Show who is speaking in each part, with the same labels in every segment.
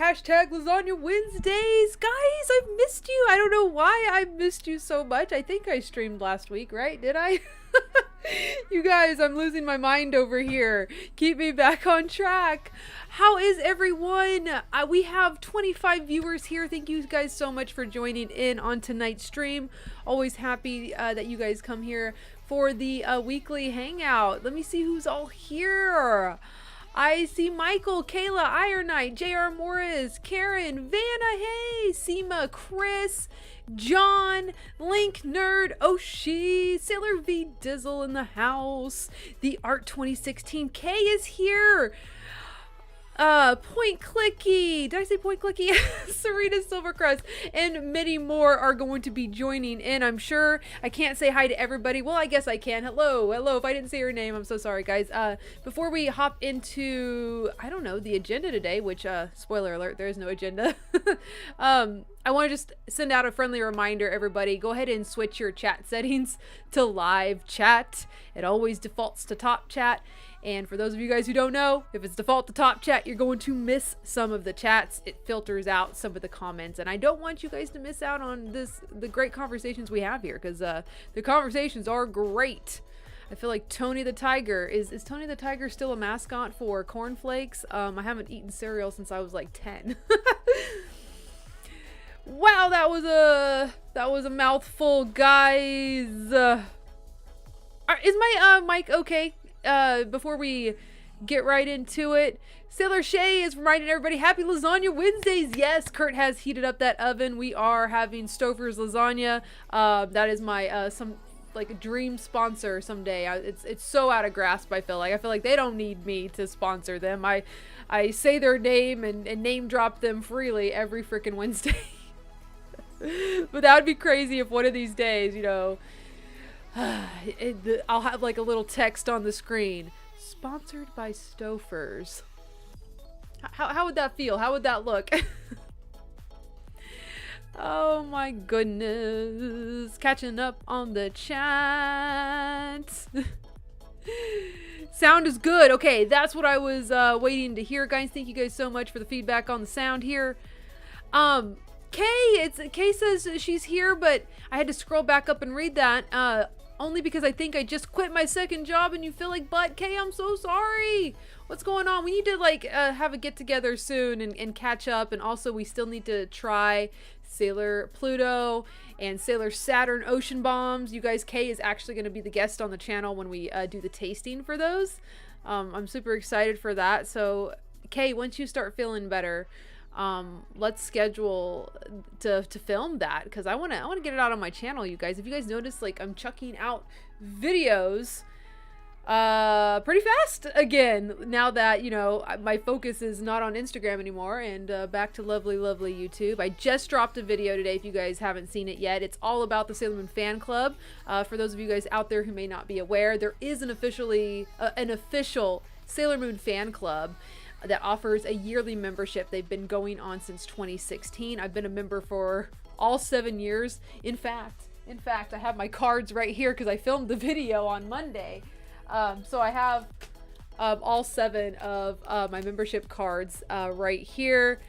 Speaker 1: hashtag Lasagna Wednesdays. Guys, I've missed you. I don't know why I missed you so much. I think I streamed last week, right? Did I? You guys, I'm losing my mind over here. Keep me back on track. How is everyone? We have 25 viewers here. Thank you guys so much for joining in on tonight's stream. Always happy that you guys come here for the weekly hangout. Let me see who's all here. I see Michael, Kayla, Iron Knight, JR Morris, Karen, Vanna, hey, Seema, Chris, John, Link Nerd, Oshi, Sailor V Dizzle in the house, the Art 2016 K is here. Point Clicky, did I say Point Clicky? Serena Silvercrest, and many more are going to be joining in, I'm sure. I can't say hi to everybody. Well, I guess I can. Hello. If I didn't say your name, I'm so sorry, guys. Before we hop into, I don't know, the agenda today, which, spoiler alert, there is no agenda. I want to just send out a friendly reminder, everybody. Go ahead and switch your chat settings to live chat. It always defaults to top chat. And for those of you guys who don't know, if it's default to top chat, you're going to miss some of the chats. It filters out some of the comments. And I don't want you guys to miss out on the great conversations we have here, because the conversations are great. I feel like Tony the Tiger, is Tony the Tiger still a mascot for cornflakes? I haven't eaten cereal since I was like 10. Wow, that was a mouthful, guys. Is my mic okay? Before we get right into it, Sailor Shay is reminding everybody, happy Lasagna Wednesdays. Yes, Kurt has heated up that oven. We are having Stouffer's lasagna. That is my some like a dream sponsor someday. It's so out of grasp. I feel like they don't need me to sponsor them. I say their name and name drop them freely every freaking Wednesday. But that would be crazy if one of these days, you know, I'll have like a little text on the screen, sponsored by Stouffer's. How would that feel? How would that look? Oh my goodness. Catching up on the chat. Sound is good. Okay, that's what I was waiting to hear, guys. Thank you guys so much for the feedback on the sound here. Kay says she's here, but I had to scroll back up and read that. Only because I think I just quit my second job and you feel like butt. Kay, I'm so sorry. What's going on? We need to like have a get together soon and catch up. And also we still need to try Sailor Pluto and Sailor Saturn Ocean Bombs. You guys, Kay is actually going to be the guest on the channel when we do the tasting for those. I'm super excited for that. So Kay, once you start feeling better, let's schedule to film that, because I want to get it out on my channel, you guys. If you guys notice, like, I'm chucking out videos pretty fast again now that, you know, my focus is not on Instagram anymore, and back to lovely YouTube. I just dropped a video today if you guys haven't seen it yet. It's all about the Sailor Moon fan club. For those of you guys out there who may not be aware, there is an official Sailor Moon fan club that offers a yearly membership. They've been going on since 2016. I've been a member for all 7 years. In fact, I have my cards right here because I filmed the video on Monday. So I have all 7 of my membership cards right here.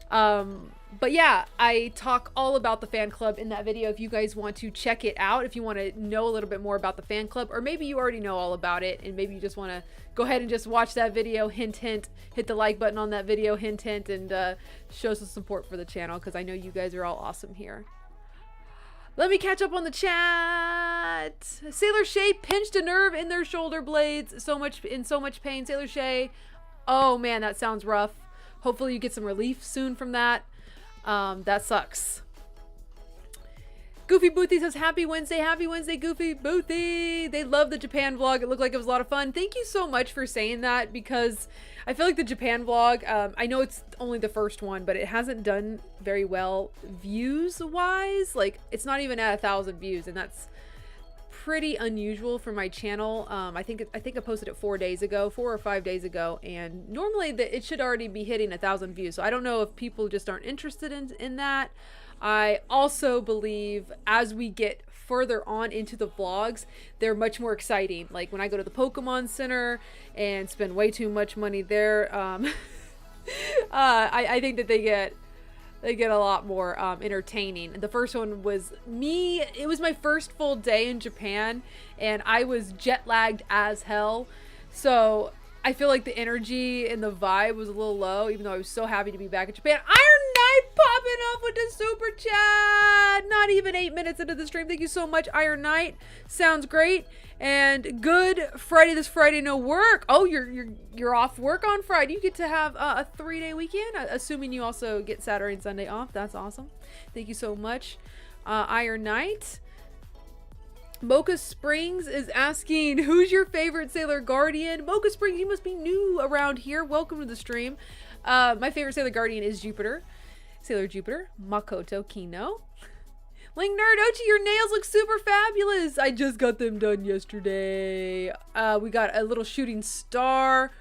Speaker 1: But yeah, I talk all about the fan club in that video if you guys want to check it out, if you want to know a little bit more about the fan club, or maybe you already know all about it and maybe you just want to go ahead and just watch that video, hint, hit the like button on that video, hint, and show some support for the channel, because I know you guys are all awesome here. Let me catch up on the chat. Sailor Shay pinched a nerve in their shoulder blades. In so much pain. Sailor Shay, oh man, that sounds rough. Hopefully you get some relief soon from that. That sucks. Goofy Boothie says, happy Wednesday, Goofy Boothie. They love the Japan vlog. It looked like it was a lot of fun. Thank you so much for saying that, because I feel like the Japan vlog, I know it's only the first one, but it hasn't done very well views wise. Like, it's not even at 1,000 views, and that's pretty unusual for my channel. I think I posted it 4 or 5 days ago, and normally it should already be hitting 1,000 views. So I don't know if people just aren't interested in that. I also believe as we get further on into the vlogs, they're much more exciting. Like when I go to the Pokemon Center and spend way too much money there, I think that they get a lot more entertaining. The first one was me. It was my first full day in Japan, and I was jet lagged as hell. So I feel like the energy and the vibe was a little low, even though I was so happy to be back in Japan. Iron Knight popping off with the super chat. Not even 8 minutes into the stream. Thank you so much, Iron Knight. Sounds great. And good Friday. This Friday, no work. Oh, you're off work on Friday. You get to have a 3-day weekend, assuming you also get Saturday and Sunday off. That's awesome. Thank you so much, Iron Knight. Mocha Springs is asking, who's your favorite Sailor Guardian? Mocha Springs, you must be new around here. Welcome to the stream. My favorite Sailor Guardian is Jupiter. Sailor Jupiter. Makoto Kino. Link Nerd, Ochi, your nails look super fabulous. I just got them done yesterday. We got a little shooting star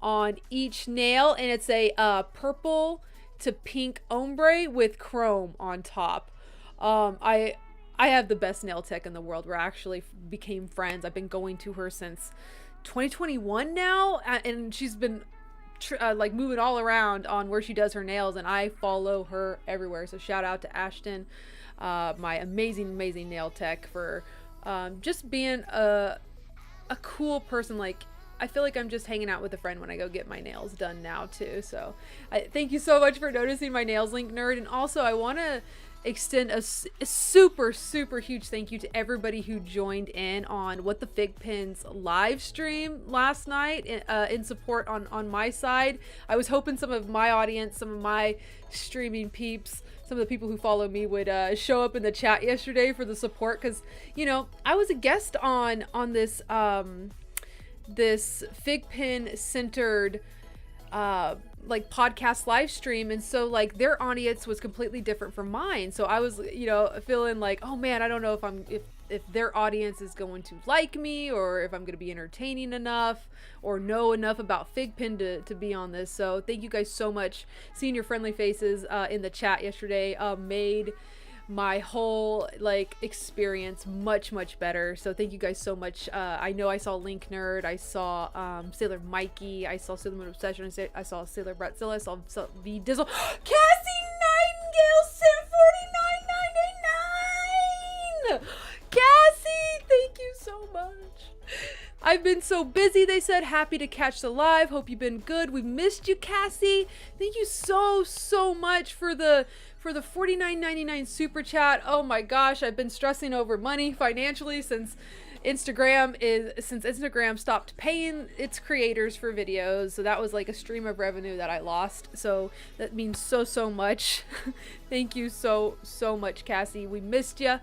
Speaker 1: on each nail, and it's a purple to pink ombre with chrome on top. I have the best nail tech in the world. We actually became friends. I've been going to her since 2021 now, and she's been like moving all around on where she does her nails, and I follow her everywhere. So shout out to Ashton, my amazing nail tech, for just being a cool person. Like, I feel like I'm just hanging out with a friend when I go get my nails done now too. So thank you so much for noticing my nails, Link Nerd. And also I want to extend a super huge thank you to everybody who joined in on What the Fig Pins live stream last night in support on my side. I was hoping some of my audience, some of my streaming peeps, some of the people who follow me would show up in the chat yesterday for the support, because, you know, I was a guest on this this fig pin centered like podcast live stream, and so like their audience was completely different from mine. So I was, you know, feeling like, oh man, I don't know if their audience is going to like me, or if I'm going to be entertaining enough or know enough about Figpin to be on this. So thank you guys so much. Seeing your friendly faces in the chat yesterday made my whole like experience much better. So thank you guys so much. I know I saw Link Nerd, I saw Sailor Mikey, I saw Sailor Moon Obsession, I saw Sailor Bratzilla, I saw V Dizzle, Cassie Nightingale sent $49.99. Cassie, thank you so much. I've been so busy, they said. Happy to catch the live. Hope you've been good. We missed you, Cassie. Thank you so much for the $49.99 super chat. Oh my gosh, I've been stressing over money financially since Instagram stopped paying its creators for videos. So that was like a stream of revenue that I lost. So that means so much. Thank you so much, Cassie. We missed you.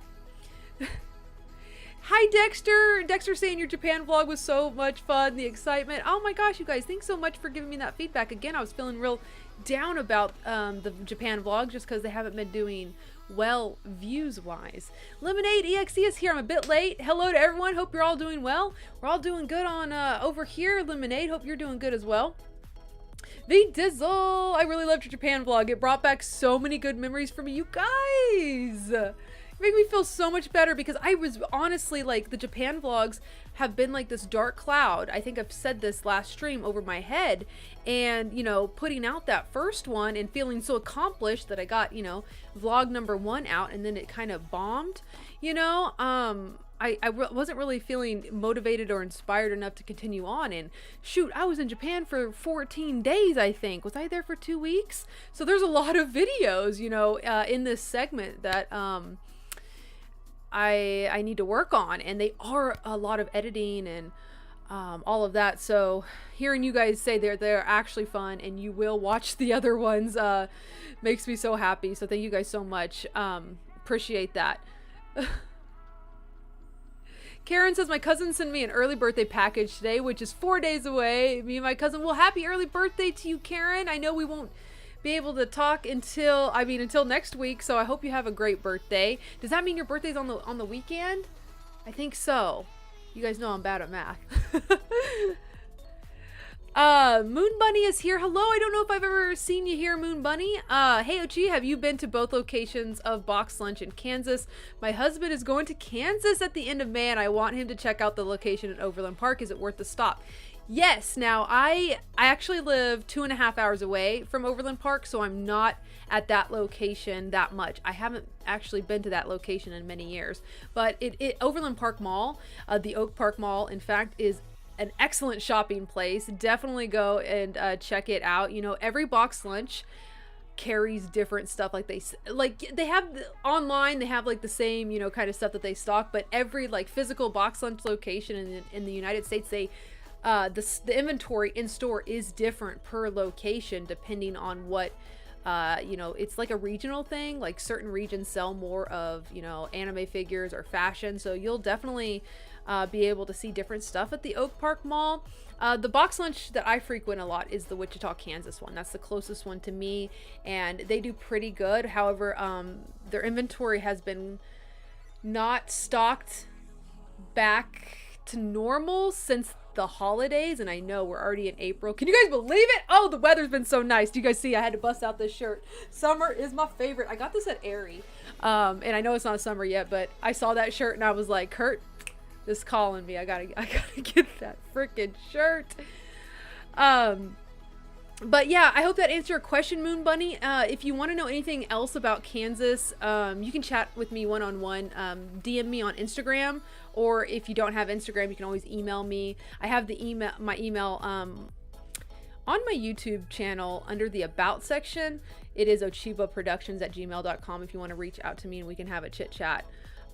Speaker 1: Hi, Dexter. Dexter saying your Japan vlog was so much fun. The excitement. Oh my gosh, you guys, thanks so much for giving me that feedback. Again, I was feeling real down about the Japan vlog just because they haven't been doing well views wise. Lemonade EXE is here. I'm a bit late. Hello to everyone. Hope you're all doing well. We're all doing good on over here. Lemonade, hope you're doing good as well. V Dizzle, I really loved your Japan vlog. It brought back so many good memories for me, you guys. It made me feel so much better, because I was honestly like, the Japan vlogs have been like this dark cloud. I think I've said this last stream over my head, and you know, putting out that first one and feeling so accomplished that I got, you know, vlog number 1 out, and then it kind of bombed, you know. I wasn't really feeling motivated or inspired enough to continue on. And shoot, I was in Japan for 14 days, I think. Was I there for 2 weeks? So there's a lot of videos, you know, in this segment that I need to work on, and they are a lot of editing and all of that. So hearing you guys say they're actually fun and you will watch the other ones makes me so happy. So thank you guys so much. Appreciate that. Karen says, my cousin sent me an early birthday package today, which is 4 days away. Me and my cousin, well, happy early birthday to you, Karen. I know we won't be able to talk until next week, so I hope you have a great birthday. Does that mean your birthday's on the weekend? I think so. You guys know I'm bad at math. Moon Bunny is here. Hello, I don't know if I've ever seen you here, Moon Bunny. Hey Ochi, have you been to both locations of Box Lunch in Kansas? My husband is going to Kansas at the end of May and I want him to check out the location at Overland Park. Is it worth the stop? Yes. Now I actually live 2.5 hours away from Overland Park, so I'm not at that location that much. I haven't actually been to that location in many years, but Overland Park Mall, the Oak Park Mall, in fact, is an excellent shopping place. Definitely go and check it out. You know, every Box Lunch carries different stuff. Like they have online, they have like the same, you know, kind of stuff that they stock, but every like physical Box Lunch location in the United States, they the inventory in store is different per location depending on what you know, it's like a regional thing. Like certain regions sell more of, you know, anime figures or fashion, so you'll definitely be able to see different stuff at the Oak Park Mall. The Box Lunch that I frequent a lot is the Wichita, Kansas one. That's the closest one to me, and they do pretty good. However, their inventory has been not stocked back to normal since the holidays, and I know we're already in April. Can you guys believe it? Oh, the weather's been so nice. Do you guys see I had to bust out this shirt? Summer is my favorite. I got this at Aerie, and I know it's not summer yet, but I saw that shirt and I was like, Kurt, this calling me. I gotta get that freaking shirt. But yeah, I hope that answered your question, Moon Bunny. If you want to know anything else about Kansas, you can chat with me one-on-one. DM me on Instagram, or if you don't have Instagram, you can always email me. I have my email on my YouTube channel under the About section. It is ochibaproductions@gmail.com if you want to reach out to me and we can have a chit chat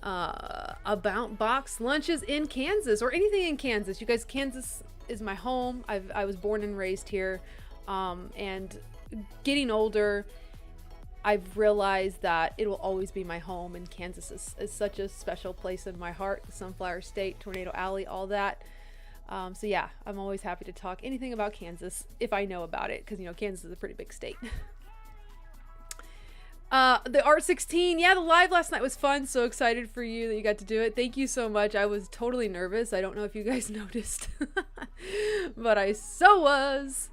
Speaker 1: about Box Lunches in Kansas or anything in Kansas. You guys, Kansas is my home. I was born and raised here. And getting older, I've realized that it will always be my home, and Kansas is such a special place in my heart. The Sunflower State, Tornado Alley, all that. So yeah, I'm always happy to talk anything about Kansas if I know about it, because you know Kansas is a pretty big state. The Art 16, yeah, the live last night was fun. So excited for you that you got to do it. Thank you so much. I was totally nervous. I don't know if you guys noticed, but I so was.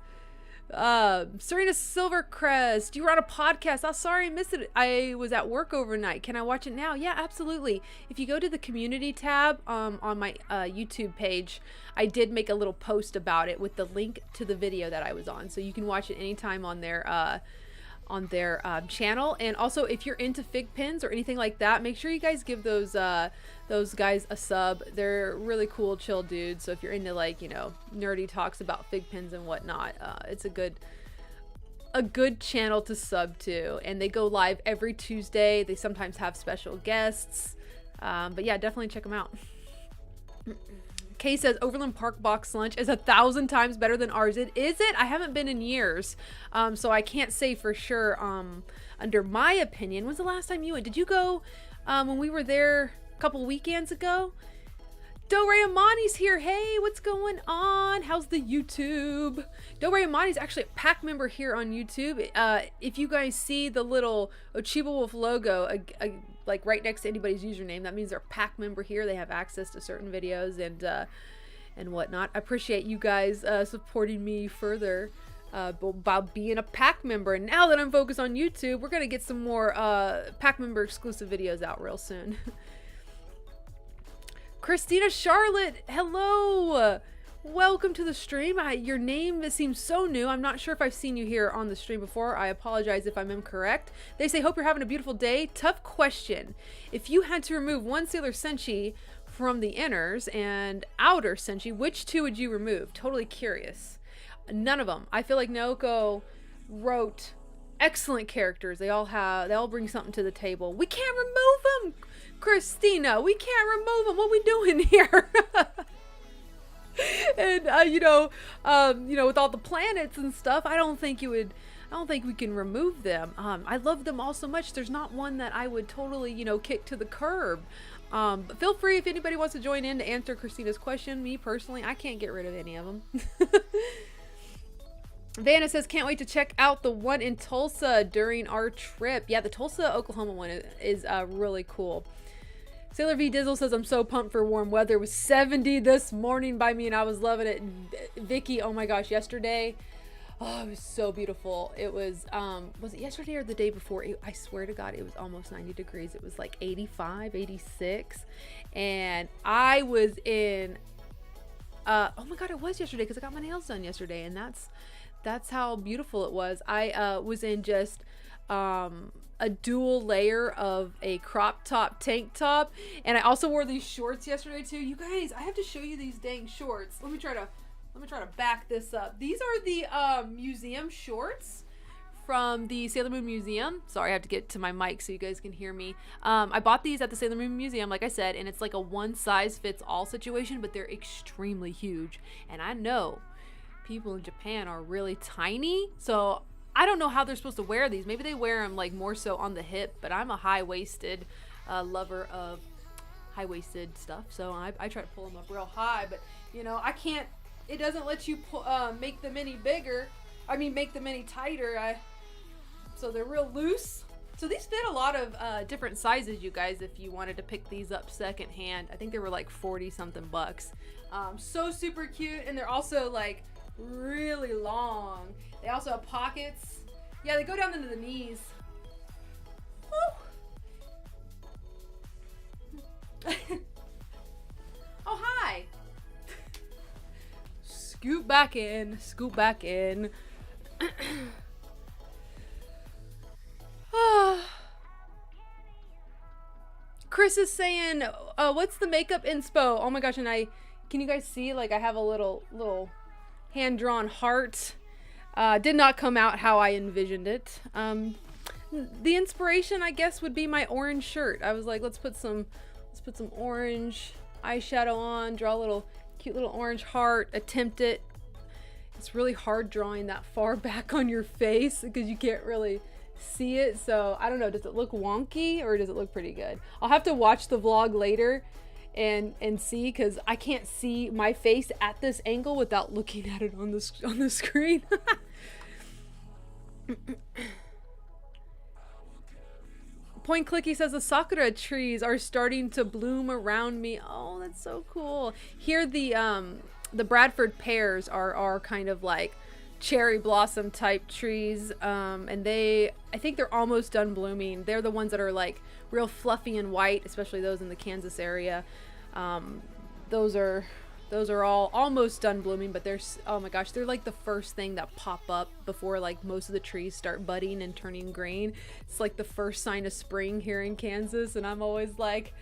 Speaker 1: Serena Silvercrest, you were on a podcast. Oh, sorry, I missed it. I was at work overnight. Can I watch it now? Yeah, absolutely. If you go to the community tab on my YouTube page, I did make a little post about it with the link to the video that I was on, so you can watch it anytime on their channel. And also, if you're into fig pins or anything like that, make sure you guys give those guys a sub. They're really cool, chill dudes. So if you're into, like, you know, nerdy talks about fig pins and whatnot, it's a good channel to sub to. And they go live every Tuesday. They sometimes have special guests, but yeah, definitely check them out. Kay says Overland Park Box Lunch is 1,000 times better than ours. Is it? I haven't been in years, so I can't say for sure. Under my opinion, when's the last time you went? Did you go when we were there a couple weekends ago? Doray Amani's here. Hey, what's going on? How's the YouTube? Doray Amani's actually a Pack member here on YouTube. If you guys see the little Ochibawolf logo, like right next to anybody's username, that means they're a Pack member here. They have access to certain videos and whatnot. I appreciate you guys supporting me further about being a Pack member. And now that I'm focused on YouTube, we're gonna get some more Pack member exclusive videos out real soon. Christina Charlotte, hello, welcome to the stream. Your name seems so new. I'm not sure if I've seen you here on the stream before. I apologize if I'm incorrect. They say, hope you're having a beautiful day. Tough question. If you had to remove one Sailor Senshi from the inners and outer Senshi, which two would you remove? Totally curious. None of them. I feel like Naoko wrote excellent characters. They all bring something to the table. We can't remove them, Christina. We can't remove them. What are we doing here? And you know, with all the planets and stuff, I don't think we can remove them. I love them all so much. There's not one that I would totally, you know, kick to the curb. But feel free if anybody wants to join in to answer Christina's question. Me personally, I can't get rid of any of them. Vanna says, can't wait to check out the one in Tulsa during our trip. Yeah, the Tulsa, Oklahoma one is really cool. Sailor V Dizzle says, I'm so pumped for warm weather. It was 70 this morning by me and I was loving it. Vicky, oh my gosh, yesterday, oh, it was so beautiful. It was it yesterday or the day before? I swear to God, it was almost 90 degrees. It was like 85, 86. And I was in, oh my God, it was yesterday because I got my nails done yesterday. And that's how beautiful it was. I was in just a dual layer of a crop top tank top. And I also wore these shorts yesterday too. You guys, I have to show you these dang shorts. Let me try to back this up. These are the museum shorts from the Sailor Moon Museum. Sorry, I have to get to my mic so you guys can hear me. I bought these at the Sailor Moon Museum, like I said, and it's like a one size fits all situation, but they're extremely huge. And I know people in Japan are really tiny, so I don't know how they're supposed to wear these. Maybe they wear them like more so on the hip, but I'm a high-waisted lover of high-waisted stuff, so I try to pull them up real high, but you know, I can't. It doesn't let you make them any bigger. I mean, make them any tighter. So they're real loose. So these fit a lot of different sizes, you guys, if you wanted to pick these up secondhand. I think they were like 40 something bucks. So super cute. And they're also like really long. They also have pockets. Yeah, they go down into the knees. Woo. Oh, hi. Scoot back in. Scoot back in. Chris is saying, what's the makeup inspo? Oh my gosh, and can you guys see, like, I have a little hand-drawn heart. Did not come out how I envisioned it. The inspiration, I guess, would be my orange shirt. I was like, let's put some orange eyeshadow on, draw a little cute little orange heart, attempt it. It's really hard drawing that far back on your face because you can't really see it. So I don't know, does it look wonky or does it look pretty good? I'll have to watch the vlog later and see, because I can't see my face at this angle without looking at it on the screen. Point Clicky says the sakura trees are starting to bloom around me. Oh, that's so cool. Here the Bradford pears are kind of like cherry blossom type trees, and I think they're almost done blooming. They're the ones that are like real fluffy and white, especially those in the Kansas area. Those are all almost done blooming, but oh my gosh, they're like the first thing that pop up before like most of the trees start budding and turning green. It's like the first sign of spring here in Kansas, and I'm always like,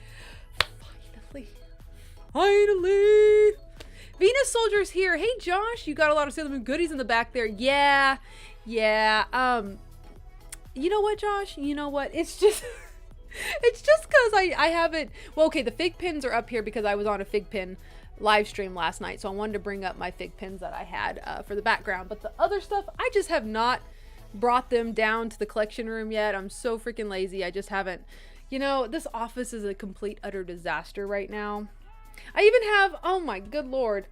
Speaker 1: finally. Venus Soldier's here. Hey Josh, you got a lot of Sailor Moon goodies in the back there. Yeah. You know what, Josh? You know what? It's just it's just because I haven't. Well, okay, the fig pins are up here because I was on a fig pin live stream last night, so I wanted to bring up my fig pins that I had for the background. But the other stuff, I just have not brought them down to the collection room yet. I'm so freaking lazy. I just haven't. You know, this office is a complete utter disaster right now. I even have, oh my good lord,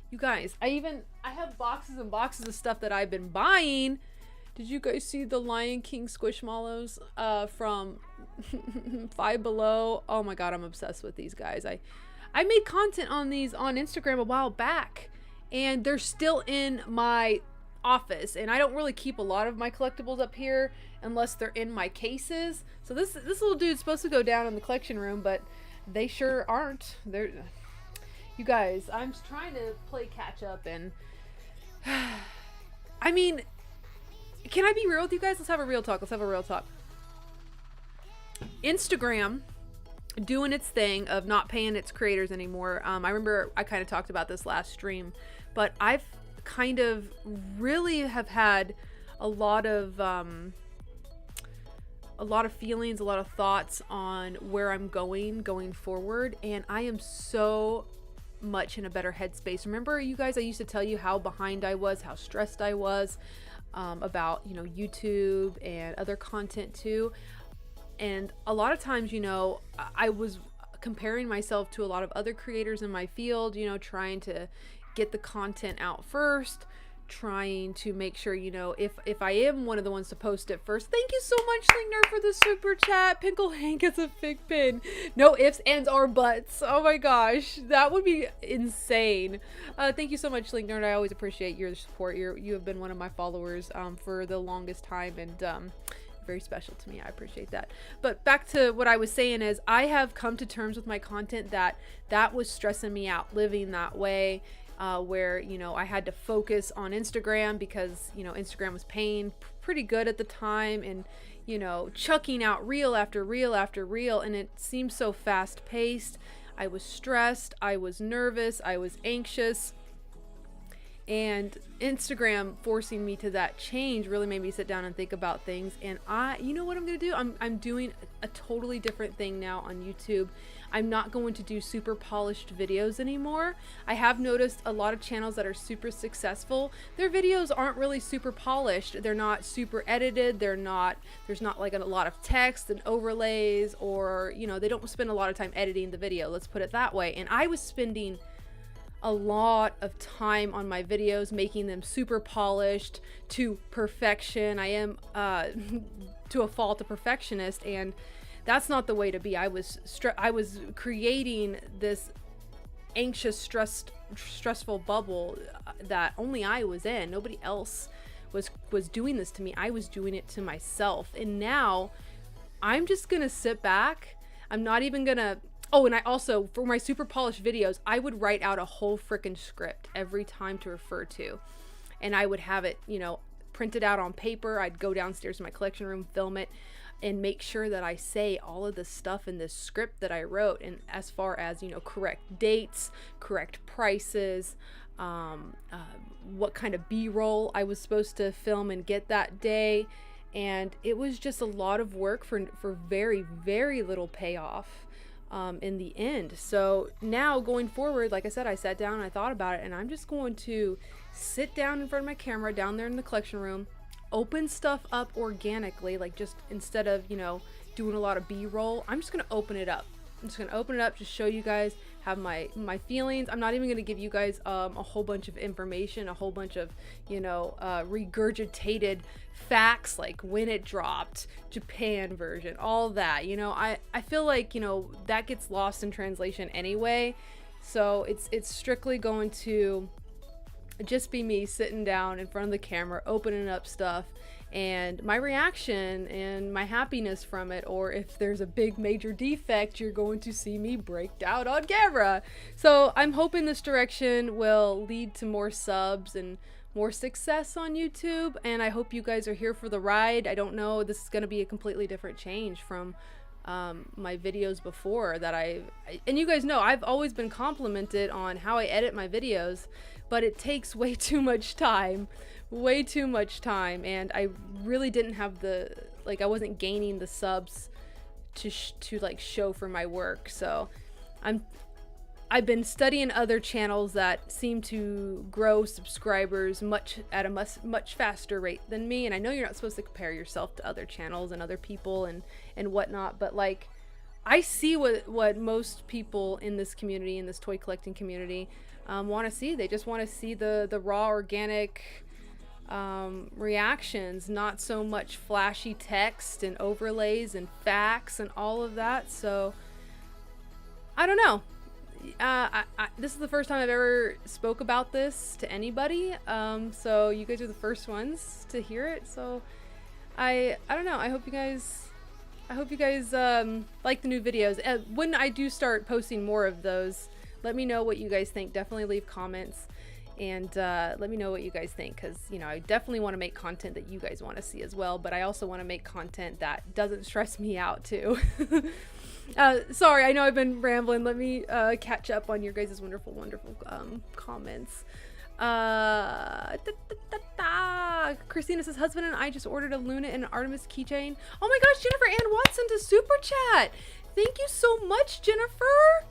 Speaker 1: you guys, I have boxes and boxes of stuff that I've been buying. Did you guys see the Lion King Squishmallows from Five Below? Oh my god, I'm obsessed with these guys. I made content on these on Instagram a while back, and they're still in my office, and I don't really keep a lot of my collectibles up here unless they're in my cases. So this little dude's supposed to go down in the collection room, but they sure aren't. You guys, I'm trying to play catch up, and I mean, can I be real with you guys? Let's have a real talk. Instagram doing its thing of not paying its creators anymore. I remember I kind of talked about this last stream, but I've kind of really have had a lot of feelings, a lot of thoughts on where I'm going forward, and I am so much in a better headspace. Remember, you guys, I used to tell you how behind I was, how stressed I was about, you know, YouTube and other content too. And a lot of times, you know, I was comparing myself to a lot of other creators in my field, you know, trying to get the content out first, trying to make sure, you know, if I am one of the ones to post it first. Thank you so much, Sling Nerd, for the super chat. Pinkle Hank gets a fig pin. No ifs, ands, or buts. Oh my gosh, that would be insane. Thank you so much, Sling Nerd. I always appreciate your support. You have been one of my followers for the longest time, and very special to me. I appreciate that. But back to what I was saying is, I have come to terms with my content that was stressing me out, living that way. Where, you know, I had to focus on Instagram because, you know, Instagram was paying pretty good at the time, and, you know, chucking out reel after reel after reel, and it seemed so fast paced. I was stressed, I was nervous, I was anxious, and Instagram forcing me to that change really made me sit down and think about things. And you know what I'm gonna do? I'm doing a totally different thing now on YouTube. I'm not going to do super polished videos anymore. I have noticed a lot of channels that are super successful, their videos aren't really super polished. They're not super edited. There's not like a lot of text and overlays, or, you know, they don't spend a lot of time editing the video. Let's put it that way. And I was spending a lot of time on my videos, making them super polished to perfection. I am to a fault a perfectionist, and that's not the way to be. I was creating this anxious, stressful bubble that only I was in. Nobody else was doing this to me. I was doing it to myself. And now I'm just gonna sit back. I'm not even gonna. Oh, and I also, for my super polished videos, I would write out a whole freaking script every time to refer to, and I would have it, you know, printed out on paper. I'd go downstairs to my collection room, film it, and make sure that I say all of the stuff in this script that I wrote. And as far as, you know, correct dates, correct prices, what kind of B-roll I was supposed to film and get that day. And it was just a lot of work for very, very little payoff in the end. So now going forward, like I said, I sat down and I thought about it, and I'm just going to sit down in front of my camera down there in the collection room, open stuff up organically, like just instead of, you know, doing a lot of B-roll, I'm just gonna open it up. I'm just gonna open it up, just show you guys, have my feelings. I'm not even gonna give you guys a whole bunch of information, a whole bunch of, you know, regurgitated facts like when it dropped, Japan version, all that. You know, I feel like, you know, that gets lost in translation anyway. So it's strictly going to just be me sitting down in front of the camera, opening up stuff, and my reaction and my happiness from it, or if there's a big major defect, you're going to see me break out on camera. So I'm hoping this direction will lead to more subs and more success on YouTube, and I hope you guys are here for the ride. I don't know, this is going to be a completely different change from my videos before that and you guys know I've always been complimented on how I edit my videos, but it takes way too much time, and I really didn't have I wasn't gaining the subs to like show for my work. So I've been studying other channels that seem to grow subscribers at a much faster rate than me. And I know you're not supposed to compare yourself to other channels and other people and whatnot, but like I see what most people in this community, in this toy collecting community, want to see. They just want to see the raw, organic reactions, not so much flashy text and overlays and facts and all of that. So I don't know. This is the first time I've ever spoke about this to anybody, so you guys are the first ones to hear it. So I don't know, I hope you guys like the new videos. When I do start posting more of those, let me know what you guys think. Definitely leave comments and let me know what you guys think, because, you know, I definitely want to make content that you guys want to see as well, but I also want to make content that doesn't stress me out too. Sorry, I know I've been rambling. Let me catch up on your guys' wonderful comments. Christina says, husband and I just ordered a Luna and an Artemis keychain. Oh my gosh, Jennifer Ann Watson to super chat. Thank you so much, Jennifer.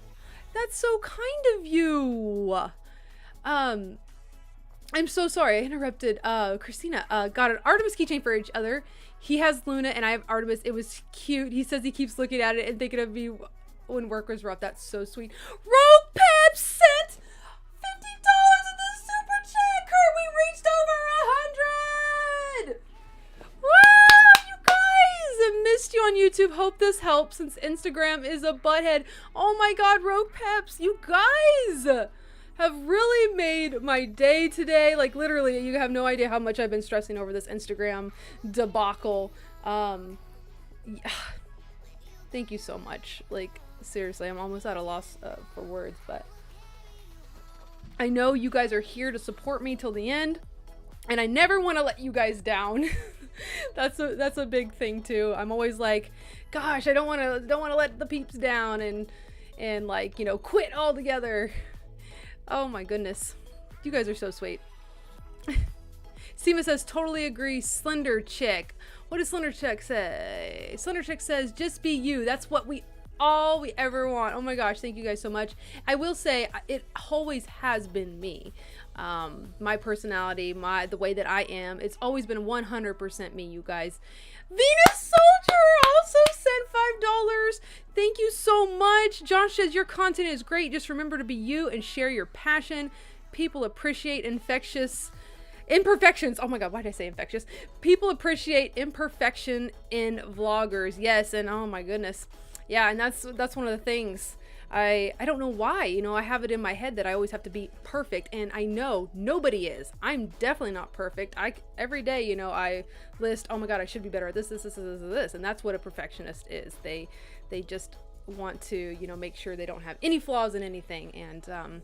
Speaker 1: That's so kind of you. I'm so sorry I interrupted. Christina got an Artemis keychain for each other. He has Luna and I have Artemis. It was cute. He says he keeps looking at it and thinking of me when work was rough. That's so sweet. Rogue Pep sent $50 in the super chat. Kurt, we reached over hope this helps since Instagram is a butthead. Oh my god, Rogue Peps, you guys have really made my day today. Like literally, you have no idea how much I've been stressing over this Instagram debacle. Yeah. Thank you so much. Like seriously, I'm almost at a loss for words, but I know you guys are here to support me till the end, and I never want to let you guys down. That's a big thing too. I'm always like, gosh, I don't want to let the peeps down and like, you know, quit altogether. Oh my goodness. You guys are so sweet. Seema says, totally agree, Slender Chick. What does Slender Chick say? Slender Chick says, just be you. That's what all we ever want. Oh my gosh, thank you guys so much. I will say it always has been me. My personality, the way that I am, it's always been 100% me, you guys. Venus Soldier also sent $5. Thank you so much. Josh says, your content is great. Just remember to be you and share your passion. People appreciate imperfections. Oh my god, why did I say infectious? People appreciate imperfection in vloggers. Yes, and oh my goodness. Yeah, and that's one of the things. I don't know why, you know, I have it in my head that I always have to be perfect, and I know nobody is. I'm definitely not perfect. Every day, you know, I list, oh my god, I should be better at this, and that's what a perfectionist is. They just want to, you know, make sure they don't have any flaws in anything, and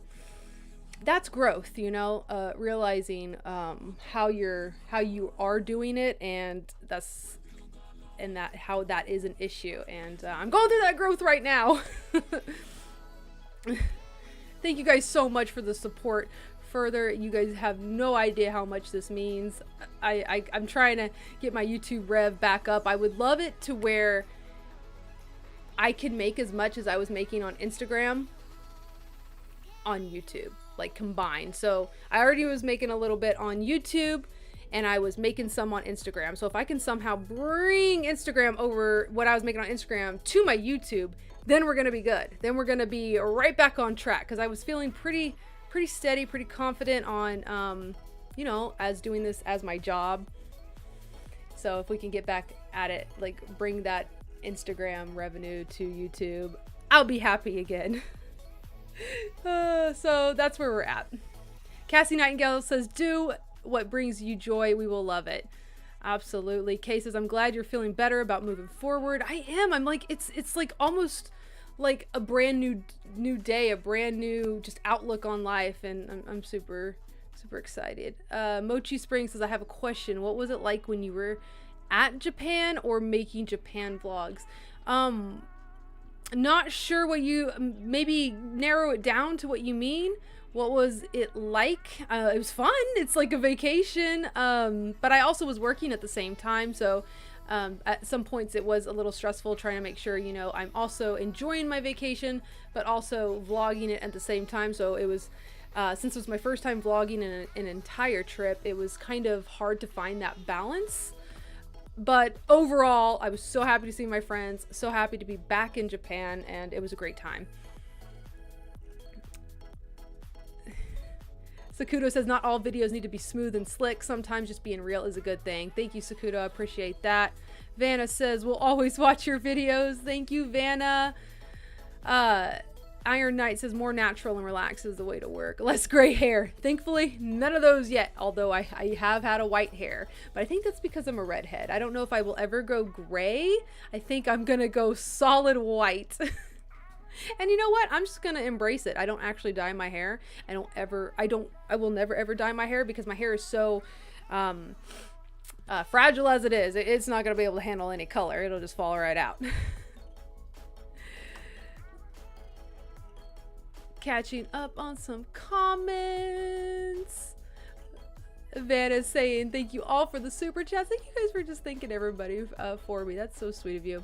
Speaker 1: that's growth, you know, realizing how you are doing it, and how that is an issue, and I'm going through that growth right now. Thank you guys so much for the support. Further, you guys have no idea how much this means. I'm trying to get my YouTube rev back up. I would love it to where I can make as much as I was making on Instagram on YouTube, like combined. So I already was making a little bit on YouTube, and I was making some on Instagram. So if I can somehow bring Instagram over what I was making on Instagram to my YouTube, then we're gonna be good. Then we're gonna be right back on track, because I was feeling pretty steady, pretty confident on, you know, as doing this as my job. So if we can get back at it, like bring that Instagram revenue to YouTube, I'll be happy again. So that's where we're at. Cassie Nightingale says, do what brings you joy. We will love it. Absolutely. Kay says, I'm glad you're feeling better about moving forward. I am. I'm like, it's like almost like a brand new day, a brand new just outlook on life, and I'm super excited. Mochi Spring says, I have a question. What was it like when you were at Japan or making Japan vlogs? Not sure what you, maybe narrow it down to what you mean. What was it like? It was fun. It's like a vacation. But I also was working at the same time. So at some points it was a little stressful trying to make sure, you know, I'm also enjoying my vacation, but also vlogging it at the same time. So it was, since it was my first time vlogging an entire trip, it was kind of hard to find that balance. But overall, I was so happy to see my friends, so happy to be back in Japan, and it was a great time. Sakudo says, not all videos need to be smooth and slick. Sometimes just being real is a good thing. Thank you, Sakudo. I appreciate that. Vanna says, we'll always watch your videos. Thank you, Vanna. Iron Knight says, more natural and relaxed is the way to work. Less gray hair. Thankfully, none of those yet, although I have had a white hair. But I think that's because I'm a redhead. I don't know if I will ever go gray. I think I'm gonna go solid white. And you know what? I'm just gonna embrace it. I don't actually dye my hair. I will never ever dye my hair, because my hair is so fragile as it is. It's not gonna be able to handle any color. It'll just fall right out. Catching up on some comments. Vanna's saying, thank you all for the super chats. Thank you guys for just thanking everybody for me. That's so sweet of you.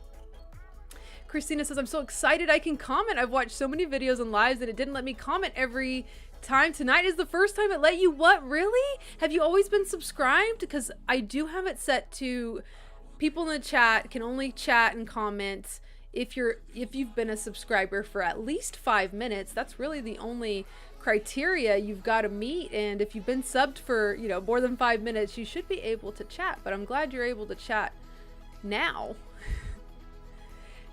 Speaker 1: Christina says, I'm so excited I can comment. I've watched so many videos and lives that it didn't let me comment every time. Tonight is the first time it let you. What? Really? Have you always been subscribed? Because I do have it set to people in the chat can only chat and comment if you've been a subscriber for at least 5 minutes. That's really the only criteria you've got to meet, and if you've been subbed for, you know, more than 5 minutes, you should be able to chat. But I'm glad you're able to chat now.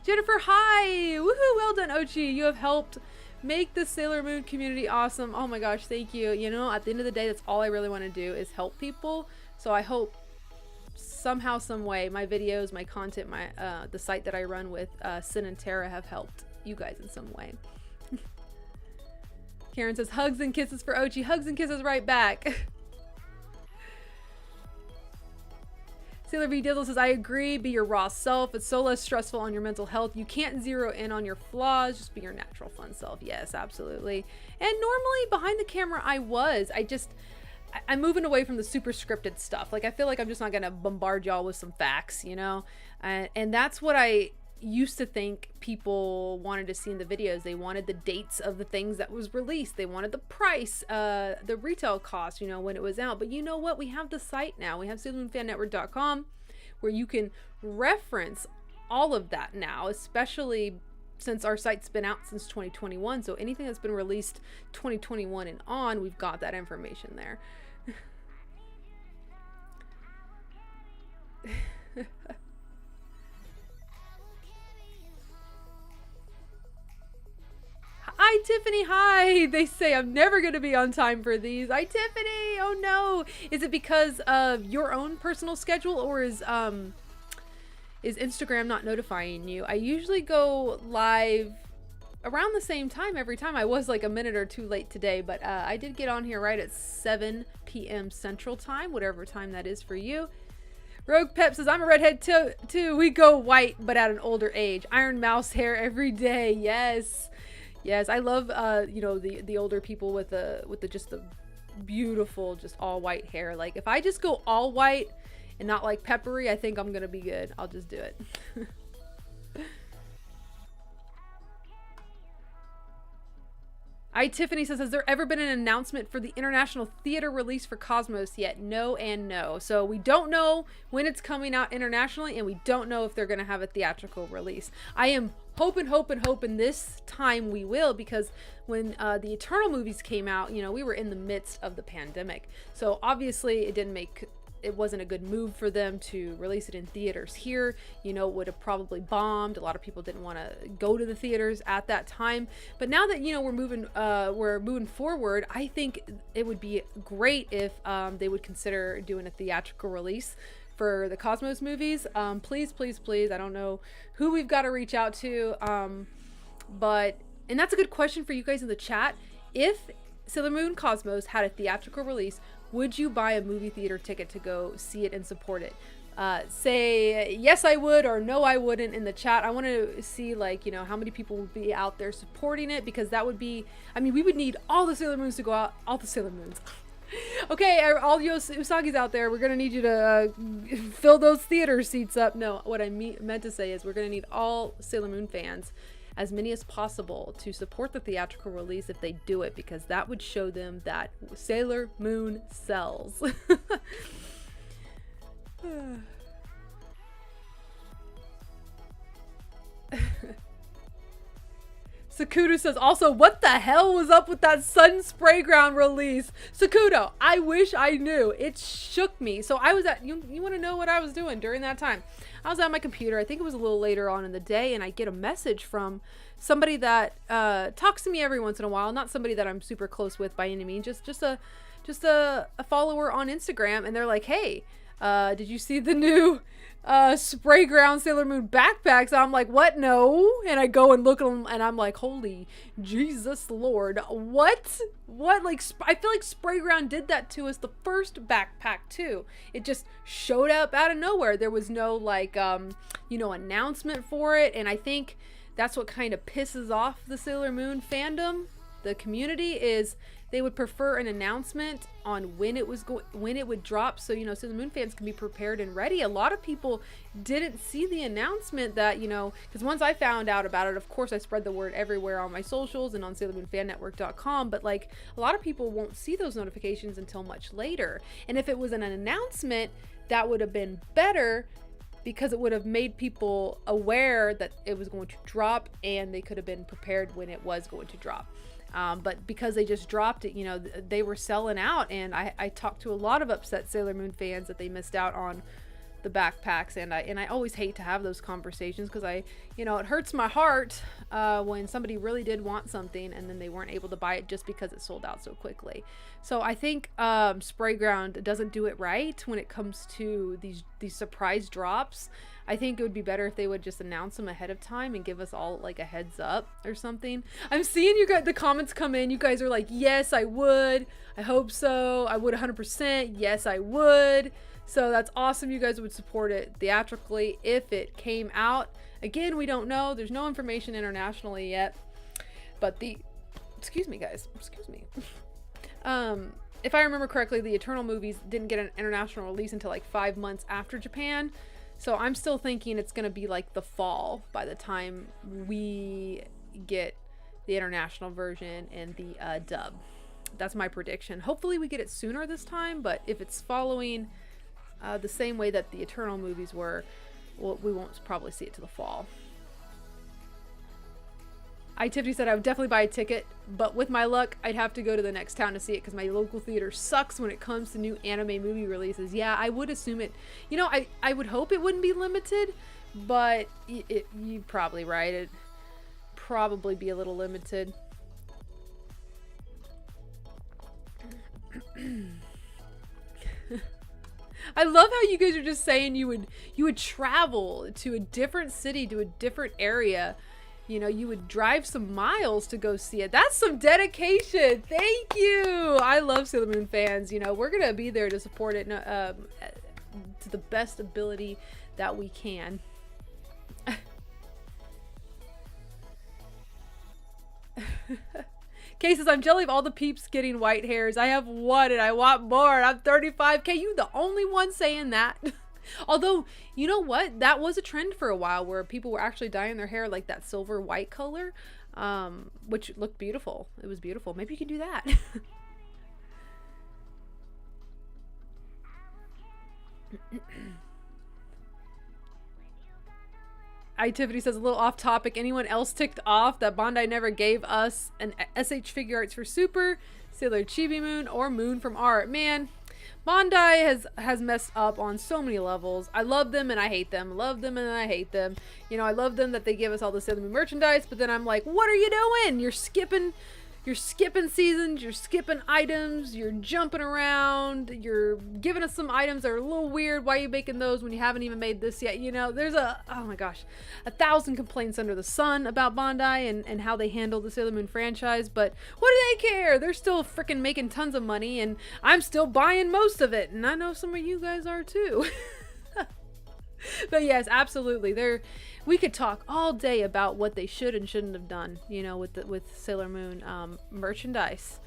Speaker 1: Jennifer, hi! Woohoo! Well done, Ochi. You have helped make the Sailor Moon community awesome. Oh my gosh, thank you. You know, at the end of the day, that's all I really want to do is help people. So I hope somehow, some way, my videos, my content, my the site that I run with Sin and Tara have helped you guys in some way. Karen says, hugs and kisses for Ochi. Hugs and kisses right back. Sailor V Dizzle says, I agree, be your raw self. It's so less stressful on your mental health. You can't zero in on your flaws, just be your natural fun self. Yes, absolutely. And normally behind the camera I'm moving away from the super scripted stuff. Like, I feel like I'm just not gonna bombard y'all with some facts, you know? And that's what I used to think people wanted to see in the videos. They wanted the dates of the things that was released. They wanted the price, the retail cost, you know, when it was out. But you know what? We have the site now. We have SailorMoonFanNetwork.com where you can reference all of that now, especially since our site's been out since 2021. So anything that's been released 2021 and on, we've got that information there. Hi, Tiffany. Hi. They say I'm never going to be on time for these. Hi, Tiffany. Oh, no. Is it because of your own personal schedule, or is Instagram not notifying you? I usually go live around the same time every time. I was like a minute or two late today, but I did get on here right at 7 p.m. Central Time, whatever time that is for you. Rogue Pep says, I'm a redhead too. We go white, but at an older age. Iron Mouse hair every day. Yes. Yes, I love you know, the older people with the just the beautiful, just all white hair. Like, if I just go all white and not like peppery, I think I'm gonna be good. I'll just do it. Tiffany says, has there ever been an announcement for the international theater release for Cosmos yet? No and no. So we don't know when it's coming out internationally, and we don't know if they're going to have a theatrical release. I am hoping this time we will, because when the Eternal movies came out, you know, we were in the midst of the pandemic. So obviously it wasn't a good move for them to release it in theaters here. You know, it would have probably bombed. A lot of people didn't want to go to the theaters at that time. But now that, you know, we're moving forward, I think it would be great if they would consider doing a theatrical release for the Cosmos movies. Please, please, please. I don't know who we've got to reach out to. And that's a good question for you guys in the chat. If Sailor Moon Cosmos had a theatrical release, would you buy a movie theater ticket to go see it and support it? Say yes I would, or no I wouldn't in the chat. I want to see, like, you know, how many people would be out there supporting it, because that would be, I mean, we would need all the Sailor Moons to go out, all the Sailor Moons. Okay, all you Usagi's out there, we're gonna need you to fill those theater seats up. No, what I meant to say is we're gonna need all Sailor Moon fans, as many as possible, to support the theatrical release if they do it, because that would show them that Sailor Moon sells. Sakudo says, also, what the hell was up with that Sun Spray Ground release? Sakudo, I wish I knew. It shook me. So I was at, you want to know what I was doing during that time? I was at my computer. I think it was a little later on in the day, and I get a message from somebody that talks to me every once in a while. Not somebody that I'm super close with by any means, just a follower on Instagram, and they're like, hey, did you see the new Spray Ground Sailor Moon backpacks? I'm like, what? No. And I go and look at them, and I'm like, holy Jesus Lord, what? Like, I feel like Spray Ground did that to us the first backpack too. It just showed up out of nowhere. There was no, like, you know, announcement for it. And I think that's what kind of pisses off the Sailor Moon fandom, the community, is they would prefer an announcement on when it would drop, so, you know, Sailor Moon fans can be prepared and ready. A lot of people didn't see the announcement that, you know, because once I found out about it, of course I spread the word everywhere on my socials and on SailorMoonFanNetwork.com, but, like, a lot of people won't see those notifications until much later. And if it was an announcement, that would have been better, because it would have made people aware that it was going to drop, and they could have been prepared when it was going to drop. But because they just dropped it, you know, they were selling out, and I talked to a lot of upset Sailor Moon fans that they missed out on the backpacks, and I always hate to have those conversations because it hurts my heart when somebody really did want something and then they weren't able to buy it just because it sold out so quickly. So I think Sprayground doesn't do it right when it comes to these surprise drops. I think it would be better if they would just announce them ahead of time and give us all like a heads up or something. I'm seeing you guys, the comments come in. You guys are like, yes, I would. I hope so. I would 100%. Yes, I would. So that's awesome. You guys would support it theatrically if it came out. Again, we don't know. There's no information internationally yet. But excuse me, guys. Excuse me. If I remember correctly, the Eternal movies didn't get an international release until like 5 months after Japan. So I'm still thinking it's going to be like the fall by the time we get the international version and the dub. That's my prediction. Hopefully we get it sooner this time, but if it's following the same way that the Eternal movies were, well, we won't probably see it to the fall. Tiffany said I would definitely buy a ticket, but with my luck, I'd have to go to the next town to see it because my local theater sucks when it comes to new anime movie releases. Yeah, I would assume it. I would hope it wouldn't be limited, but you're probably right. It'd probably be a little limited. I love how you guys are just saying you would travel to a different city, to a different area. You would drive some miles to go see it. That's some dedication. Thank you. I love Sailor Moon fans. We're going to be there to support it to the best ability that we can. Kay says, I'm jelly of all the peeps getting white hairs. I have one and I want more. I'm 35. Kay, you the only one saying that. Although, you know what? That was a trend for a while where people were actually dyeing their hair like that silver white color, which looked beautiful. It was beautiful. Maybe you can do that. Tiffany says, a little off topic. Anyone else ticked off that Bandai never gave us an SH figure arts for Super, Sailor Chibi Moon, or Moon from Art? Man, Bandai has messed up on so many levels. I love them and I hate them. Love them and I hate them. I love them that they give us all the Sailor Moon merchandise, but then I'm like, what are you doing? You're skipping seasons, you're skipping items, you're jumping around, you're giving us some items that are a little weird. Why are you making those when you haven't even made this yet? There's oh my gosh, 1,000 complaints under the sun about Bandai and how they handle the Sailor Moon franchise, but what do they care? They're still freaking making tons of money and I'm still buying most of it, and I know some of you guys are too. But yes, absolutely. We could talk all day about what they should and shouldn't have done, with Sailor Moon merchandise.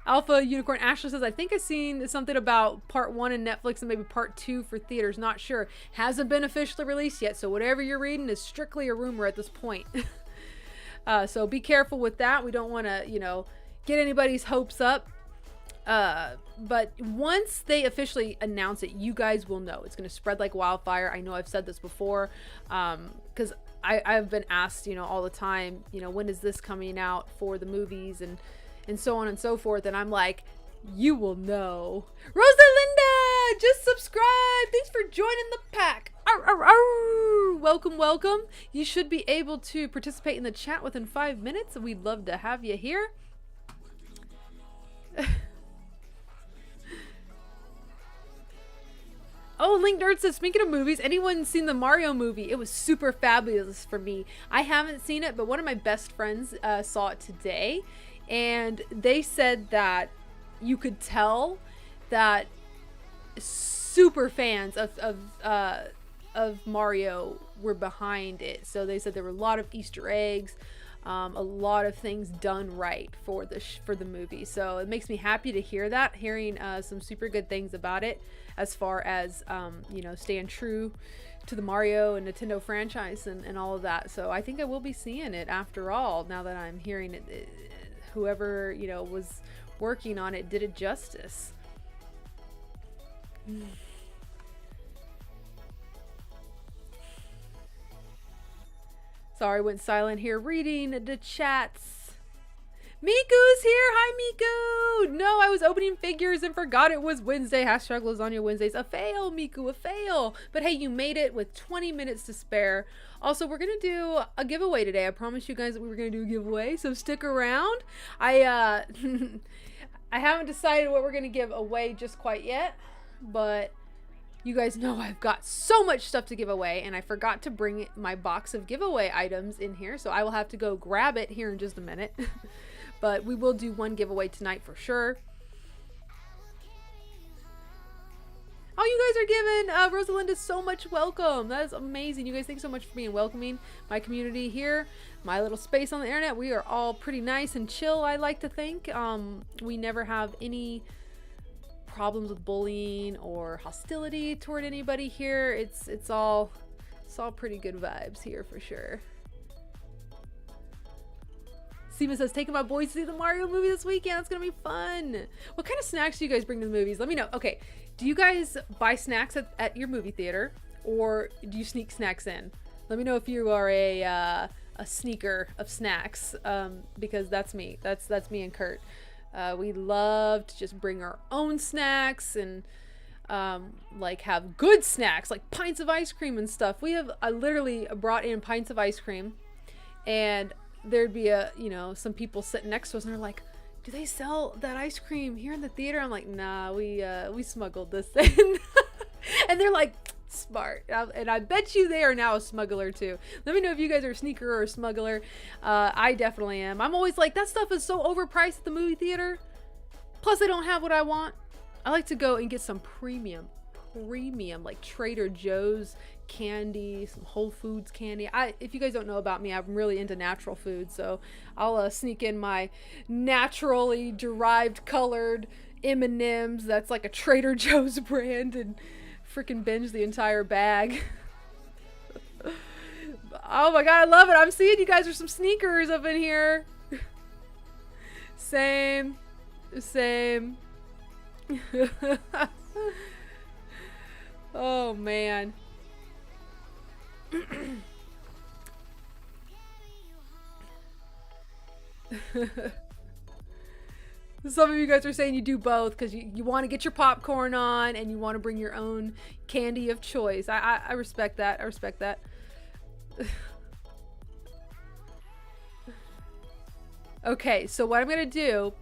Speaker 1: Alpha Unicorn Ashley says, I think I've seen something about part 1 in Netflix and maybe part 2 for theaters. Not sure. Hasn't been officially released yet, so whatever you're reading is strictly a rumor at this point. So be careful with that. We don't want to, get anybody's hopes up. But once they officially announce it, you guys will know. It's going to spread like wildfire. I know I've said this before, because I've been asked, all the time, when is this coming out for the movies and so on and so forth. And I'm like, you will know. Rosalinda, just subscribe. Thanks for joining the pack. Arr, arr, arr. Welcome, welcome. You should be able to participate in the chat within 5 minutes. We'd love to have you here. Oh, Link Nerd says, speaking of movies, anyone seen the Mario movie? It was super fabulous for me. I haven't seen it, but one of my best friends saw it today, and they said that you could tell that super fans of Mario were behind it. So they said there were a lot of Easter eggs, a lot of things done right for the movie. So it makes me happy to hear that, hearing some super good things about it, as far as staying true to the Mario and Nintendo franchise and all of that. So I think I will be seeing it after all, now that I'm hearing it. Whoever was working on it did it justice. Sorry, went silent here reading the chats. Miku's here. Hi, Miku. No, I was opening figures and forgot it was Wednesday. Hashtag Lasagna Wednesdays. A fail, Miku, a fail. But hey, you made it with 20 minutes to spare. Also, we're going to do a giveaway today. I promised you guys that we were going to do a giveaway, so stick around. I haven't decided what we're going to give away just quite yet, but you guys know I've got so much stuff to give away, and I forgot to bring my box of giveaway items in here, so I will have to go grab it here in just a minute. But we will do one giveaway tonight for sure. Oh, you guys are giving Rosalinda so much welcome. That is amazing. You guys, thanks so much for being welcoming. My community here, my little space on the internet, we are all pretty nice and chill, I like to think. We never have any problems with bullying or hostility toward anybody here. It's all pretty good vibes here for sure. Seema says, taking my boys to see the Mario movie this weekend. It's gonna be fun. What kind of snacks do you guys bring to the movies? Let me know. Okay, do you guys buy snacks at your movie theater, or do you sneak snacks in? Let me know if you are a sneaker of snacks, because that's me. That's me and Kurt. We love to just bring our own snacks and like have good snacks, like pints of ice cream and stuff. I literally brought in pints of ice cream, and there'd be some people sitting next to us and they're like, do they sell that ice cream here in the theater? I'm like, nah, we smuggled this in. And they're like, smart. And I bet you they are now a smuggler too. Let me know if you guys are a sneaker or a smuggler. I definitely am. I'm always like, that stuff is so overpriced at the movie theater. Plus I don't have what I want. I like to go and get some premium like Trader Joe's candy, some Whole Foods candy. If you guys don't know about me, I'm really into natural food, so I'll sneak in my naturally derived colored M&Ms that's like a Trader Joe's brand and freaking binge the entire bag. Oh my god, I love it. I'm seeing you guys are some sneakers up in here. Same. Oh man. Some of you guys are saying you do both because you want to get your popcorn on and you want to bring your own candy of choice. I respect that. I respect that. Okay, so what I'm going to do,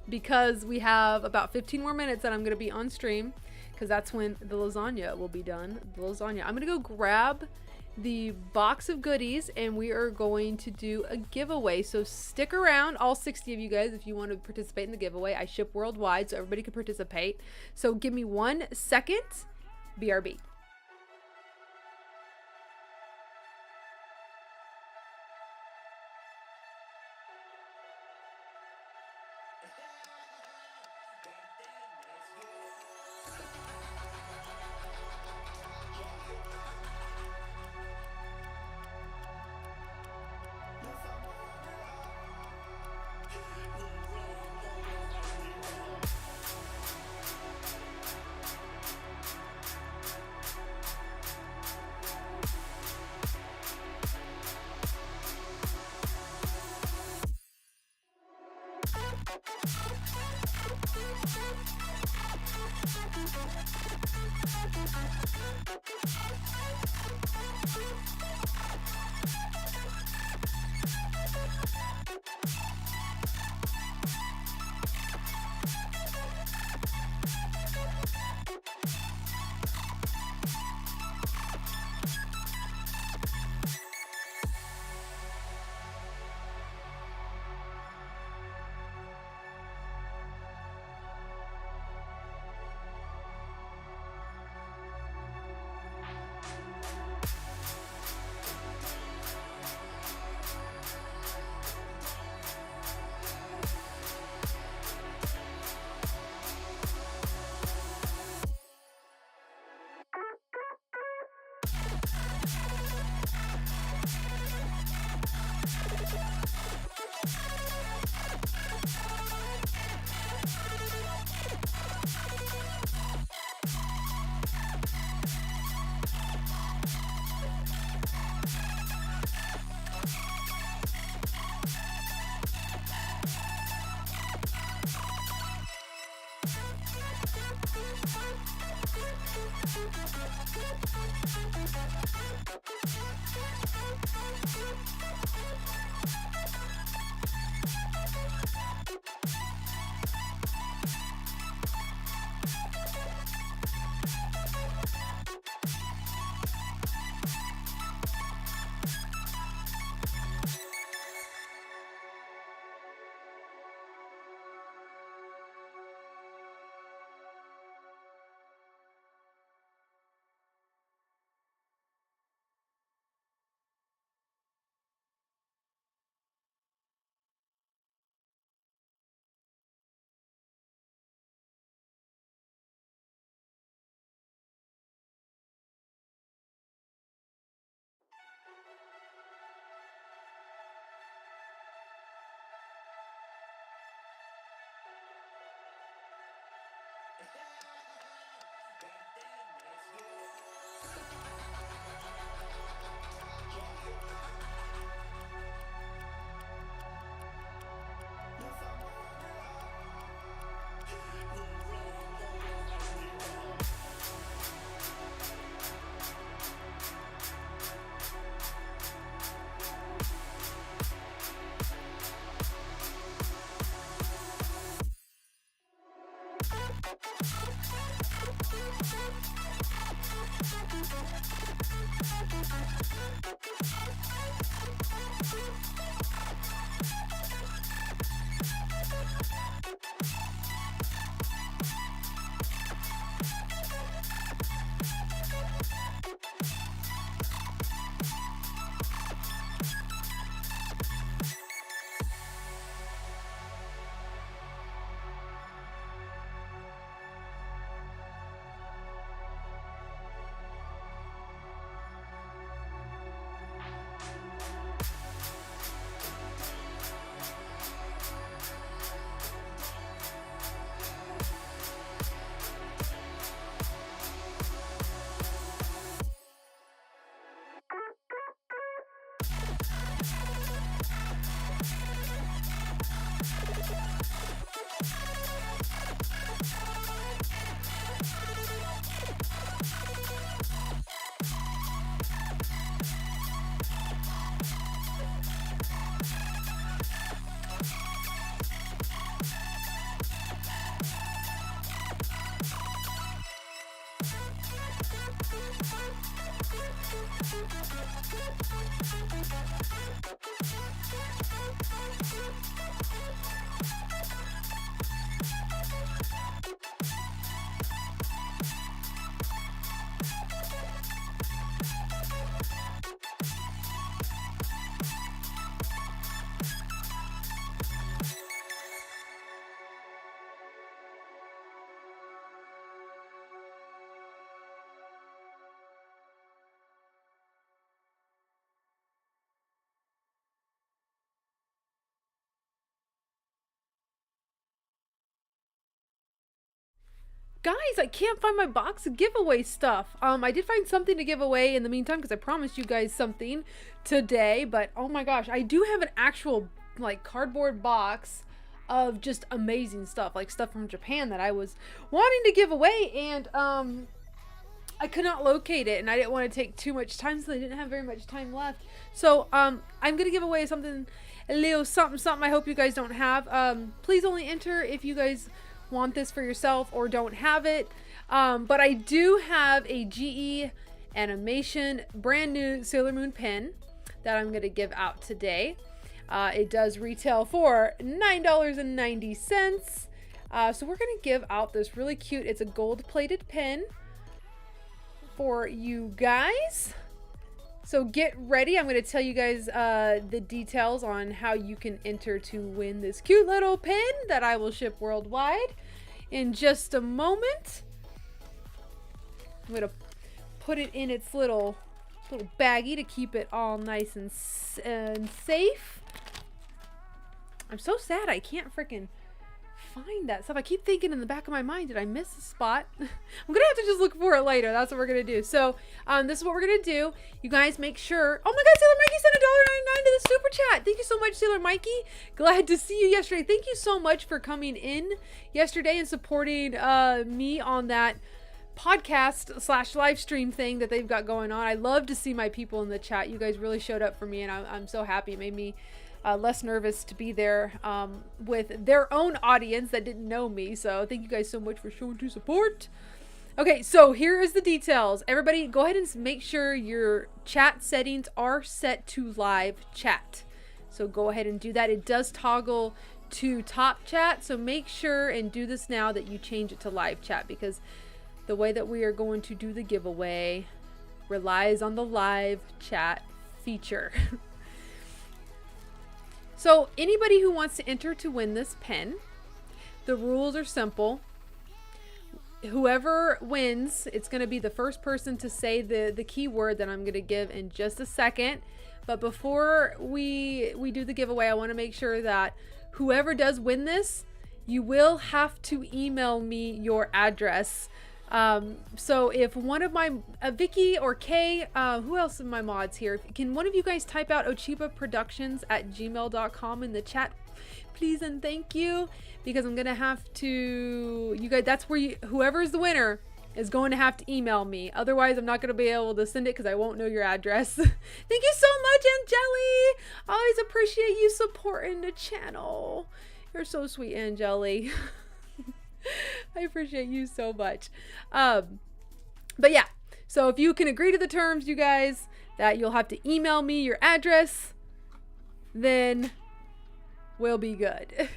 Speaker 1: because we have about 15 more minutes that I'm going to be on stream, because that's when the lasagna will be done. The lasagna. I'm going to go grab the box of goodies and we are going to do a giveaway. So stick around, all 60 of you guys, if you want to participate in the giveaway. I ship worldwide so everybody can participate. So give me 1 second. BRB. Guys, I can't find my box of giveaway stuff. I did find something to give away in the meantime because I promised you guys something today, but oh my gosh, I do have an actual like cardboard box of just amazing stuff, like stuff from Japan that I was wanting to give away, and I could not locate it, and I didn't want to take too much time, so I didn't have very much time left. So I'm gonna give away something, a little something I hope you guys don't have. Please only enter if you guys want this for yourself or don't have it, but I do have a GE animation brand new Sailor Moon pin that I'm gonna give out today. It does retail for $9.90, so we're gonna give out this really cute, it's a gold plated pin for you guys. So get ready. I'm going to tell you guys the details on how you can enter to win this cute little pin that I will ship worldwide in just a moment. I'm going to put it in its little baggie to keep it all nice and safe. I'm so sad I can't freaking find that stuff. I keep thinking in the back of my mind, did I miss a spot? I'm gonna have to just look for it later. That's what we're gonna do. So this is what we're gonna do. You guys make sure. Oh my god, Sailor Mikey sent $1.99 to the super chat. Thank you so much, Sailor Mikey. Glad to see you yesterday. Thank you so much for coming in yesterday and supporting me on that podcast / live stream thing that they've got going on. I love to see my people in the chat. You guys really showed up for me, and I'm so happy. It made me less nervous to be there with their own audience that didn't know me. So thank you guys so much for showing true support. Okay, so here is the details. Everybody go ahead and make sure your chat settings are set to live chat. So go ahead and do that. It does toggle to top chat, so make sure and do this now that you change it to live chat, because the way that we are going to do the giveaway relies on the live chat feature. So anybody who wants to enter to win this pen, the rules are simple. Whoever wins, it's going to be the first person to say the keyword that I'm going to give in just a second. But before we do the giveaway, I want to make sure that whoever does win this, you will have to email me your address. So if one of my Vicky or Kay, who else in my mods here, can one of you guys type out ochibaproductions@gmail.com in the chat, please and thank you, because I'm gonna have to, you guys, that's where you, whoever's the winner is going to have to email me. Otherwise, I'm not going to be able to send it because I won't know your address. Thank you so much, Angeli. I always appreciate you supporting the channel. You're so sweet, Angeli. I appreciate you so much. But yeah, so if you can agree to the terms, you guys, that you'll have to email me your address, then we'll be good.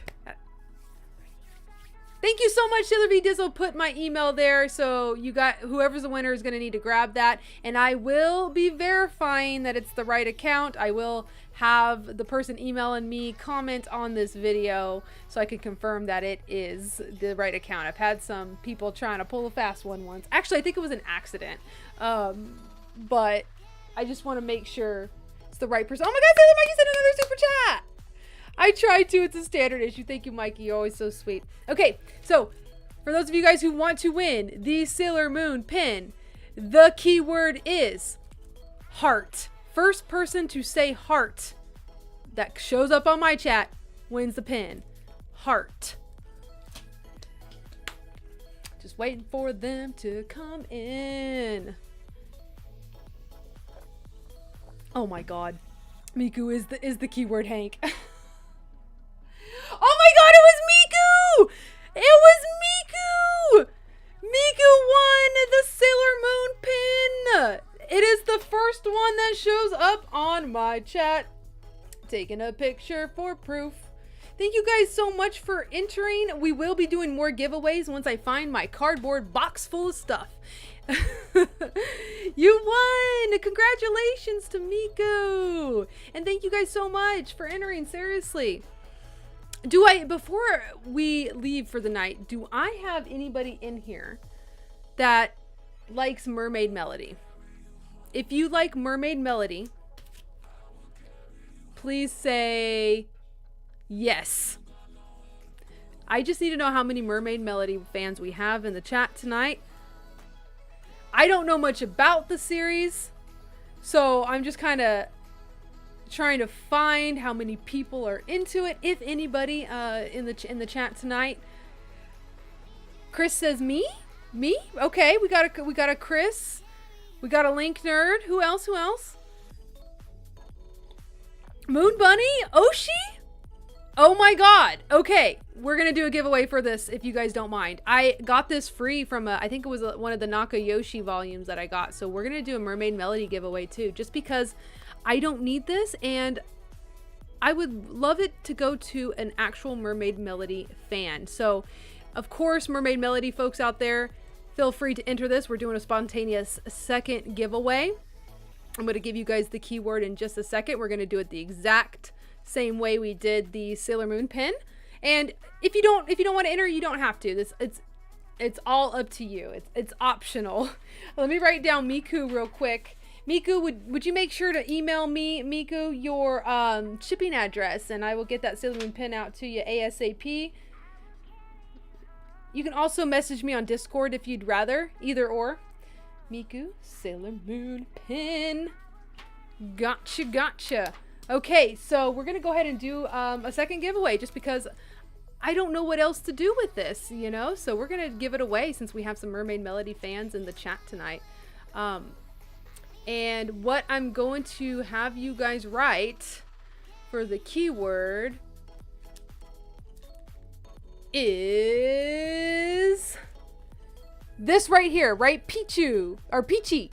Speaker 1: Thank you so much, Taylor V. Dizzle. Put my email there, so you got, whoever's the winner is going to need to grab that, and I will be verifying that it's the right account. I will have the person emailing me comment on this video so I can confirm that it is the right account. I've had some people trying to pull a fast one once. Actually, I think it was an accident, but I just want to make sure it's the right person. Oh my God, Taylor Mikey sent another super chat. I tried to. It's a standard issue. Thank you, Mikey. You're always so sweet. Okay, so for those of you guys who want to win the Sailor Moon pin, the keyword is heart. First person to say heart that shows up on my chat wins the pin. Heart. Just waiting for them to come in. Oh my God. Miku is the keyword, Hank. Oh my God, it was Miku! It was Miku! Miku won the Sailor Moon pin! It is the first one that shows up on my chat. Taking a picture for proof. Thank you guys so much for entering. We will be doing more giveaways once I find my cardboard box full of stuff. You won! Congratulations to Miku! And thank you guys so much for entering, seriously. Before we leave for the night, do I have anybody in here that likes Mermaid Melody? If you like Mermaid Melody, please say yes. I just need to know how many Mermaid Melody fans we have in the chat tonight. I don't know much about the series, so I'm just kind of trying to find how many people are into it, if anybody in the chat tonight. Chris says me. Okay, we got a Chris, we got a Link Nerd. Who else? Moon Bunny, Oshi. Oh my God. Okay, we're gonna do a giveaway for this if you guys don't mind. I got this free from I think it was one of the Nakayoshi volumes that I got, so we're gonna do a Mermaid Melody giveaway too, just because I don't need this, and I would love it to go to an actual Mermaid Melody fan. So, of course, Mermaid Melody folks out there, feel free to enter this. We're doing a spontaneous second giveaway. I'm going to give you guys the keyword in just a second. We're going to do it the exact same way we did the Sailor Moon pin. And if you don't want to enter, you don't have to. It's all up to you. It's optional. Let me write down Miku real quick. Miku, would you make sure to email me, Miku, your shipping address, and I will get that Sailor Moon pin out to you ASAP. You can also message me on Discord if you'd rather, either or. Miku, Sailor Moon pin. Gotcha. Okay, so we're gonna go ahead and do a second giveaway, just because I don't know what else to do with this, you know? So we're gonna give it away since we have some Mermaid Melody fans in the chat tonight. And what I'm going to have you guys write for the keyword is this right here, right? Pichu, or Peachy.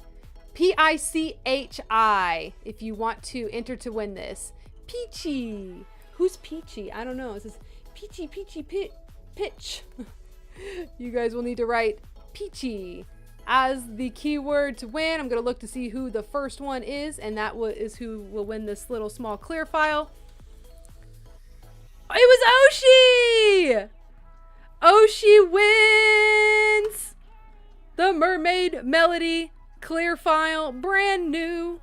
Speaker 1: P-I-C-H-I, if you want to enter to win this. Peachy. Who's Peachy? I don't know. It says Peachy, pitch. You guys will need to write Peachy as the keyword to win. I'm going to look to see who the first one is, and that is who will win this little small clear file. It was Oshi! Oshi wins the Mermaid Melody clear file. Brand new.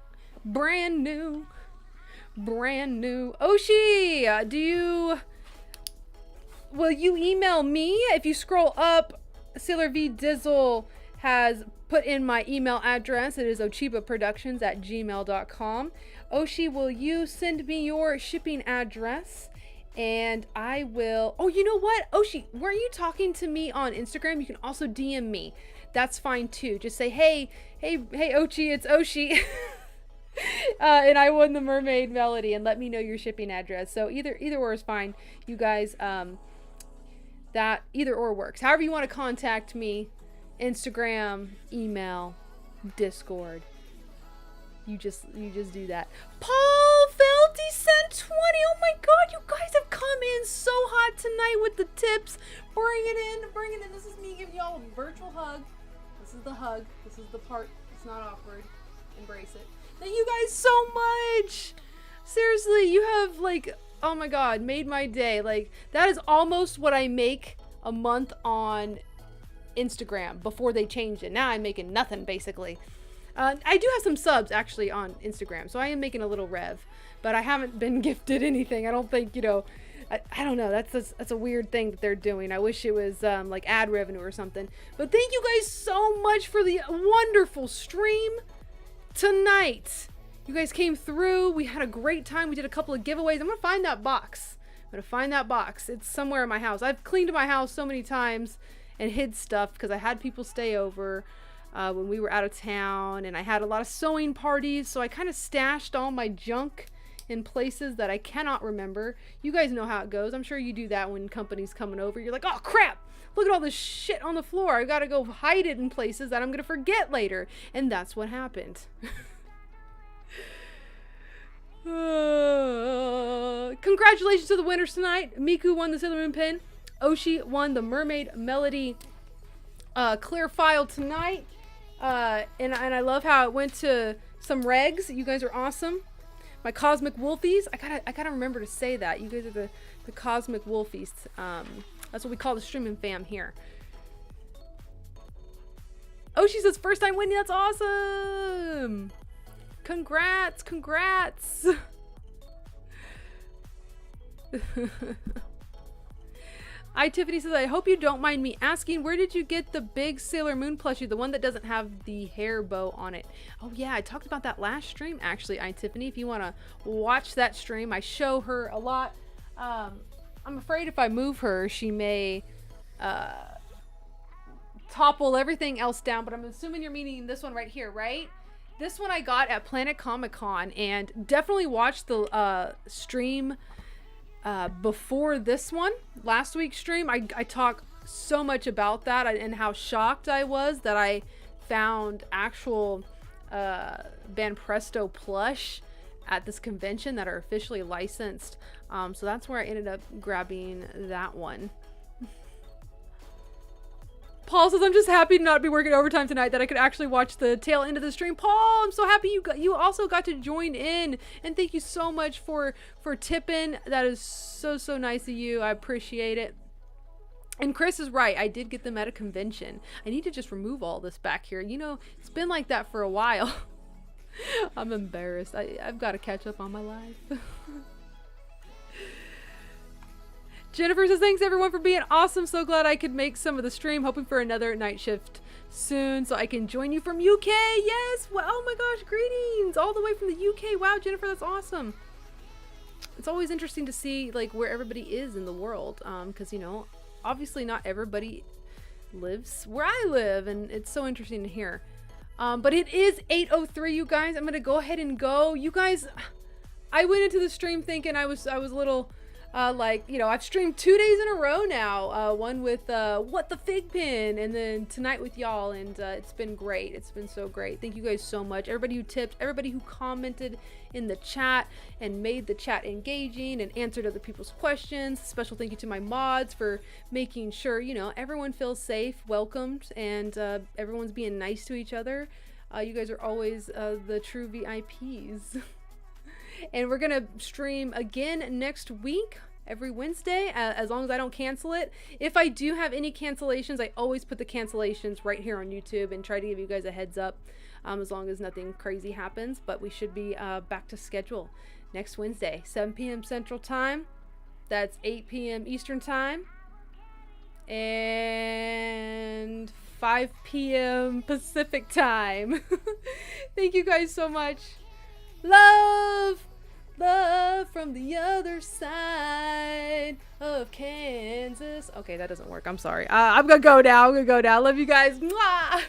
Speaker 1: Oshi, will you email me? If you scroll up, Sailor V Dizzle has put in my email address. It is ochibaproductions@gmail.com. Oshi, will you send me your shipping address? And I will... Oh, you know what? Oshi, weren't you talking to me on Instagram? You can also DM me. That's fine too. Just say, hey, Ochi, it's Oshi. And I won the mermaid melody, and let me know your shipping address. So either or is fine. You guys, that either or works. However you want to contact me, Instagram, email, Discord. You just do that. Paul Felty sent 20. Oh my god, you guys have come in so hot tonight with the tips. Bring it in. This is me giving y'all a virtual hug. This is the hug. This is the part that's not awkward. Embrace it. Thank you guys so much. Seriously, you have, like, oh my god, made my day. Like, that is almost what I make a month on Instagram before they changed it. Now I'm making nothing, basically. I do have some subs actually on Instagram, so I am making a little rev, but I haven't been gifted anything. I don't think, you know, I don't know. That's a weird thing that they're doing. I wish it was like ad revenue or something. But thank you guys so much for the wonderful stream tonight. You guys came through. We had a great time. We did a couple of giveaways. I'm gonna find that box. It's somewhere in my house. I've cleaned my house so many times and hid stuff because I had people stay over when we were out of town, and I had a lot of sewing parties, so I kind of stashed all my junk in places that I cannot remember. You guys know how it goes. I'm sure you do that when company's coming over. You're like, oh crap, look at all this shit on the floor. I gotta go hide it in places that I'm gonna forget later. And that's what happened. Congratulations to the winners tonight. Miku won the Sailor Moon pin. Oshi won the Mermaid Melody clear file tonight. And I love how it went to some regs. You guys are awesome. My Cosmic Wolfies. I gotta remember to say that. You guys are the Cosmic Wolfies. That's what we call the streaming fam here. Oshi says first time winning. That's awesome. Congrats. Tiffany says, I hope you don't mind me asking, where did you get the big Sailor Moon plushie, the one that doesn't have the hair bow on it? Oh yeah, I talked about that last stream actually, Tiffany. If you want to watch that stream, I show her a lot. I'm afraid if I move her, she may topple everything else down, but I'm assuming you're meaning this one right here, right? This one I got at Planet Comic Con, and definitely watched the stream before this one, last week's stream. I talk so much about that and how shocked I was that I found actual Van Presto plush at this convention that are officially licensed. So that's where I ended up grabbing that one. Paul says, I'm just happy to not be working overtime tonight, that I could actually watch the tail end of the stream. Paul, I'm so happy you also got to join in, and thank you so much for tipping. That is so nice of you. I appreciate it. And Chris is right. I did get them at a convention. I need to just remove all this back here. You know, it's been like that for a while. I'm embarrassed. I've got to catch up on my life. Jennifer says, thanks everyone for being awesome. So glad I could make some of the stream. Hoping for another night shift soon so I can join you from UK. Yes. Well, oh my gosh, greetings all the way from the UK. Wow, Jennifer, that's awesome. It's always interesting to see like where everybody is in the world, because you know, obviously not everybody lives where I live, and it's so interesting to hear. But it is 8:03, you guys. I'm gonna go ahead and go. You guys, I went into the stream thinking I was a little like, you know, I've streamed 2 days in a row now. One with What the Fig Pin, and then tonight with y'all, and it's been great. It's been so great. Thank you guys so much. Everybody who tipped, everybody who commented in the chat and made the chat engaging and answered other people's questions. Special thank you to my mods for making sure, you know, everyone feels safe, welcomed, and everyone's being nice to each other. You guys are always the true VIPs. And we're gonna stream again next week, every Wednesday, as long as I don't cancel it. If I do have any cancellations, I always put the cancellations right here on YouTube and try to give you guys a heads up, as long as nothing crazy happens. But we should be back to schedule next Wednesday, 7 p.m. Central Time. That's 8 p.m. Eastern Time. and 5 p.m. Pacific time. Thank you guys so much. Love! Love from the other side of Kansas. Okay, that doesn't work. I'm sorry. I'm gonna go now. Love you guys. Mwah!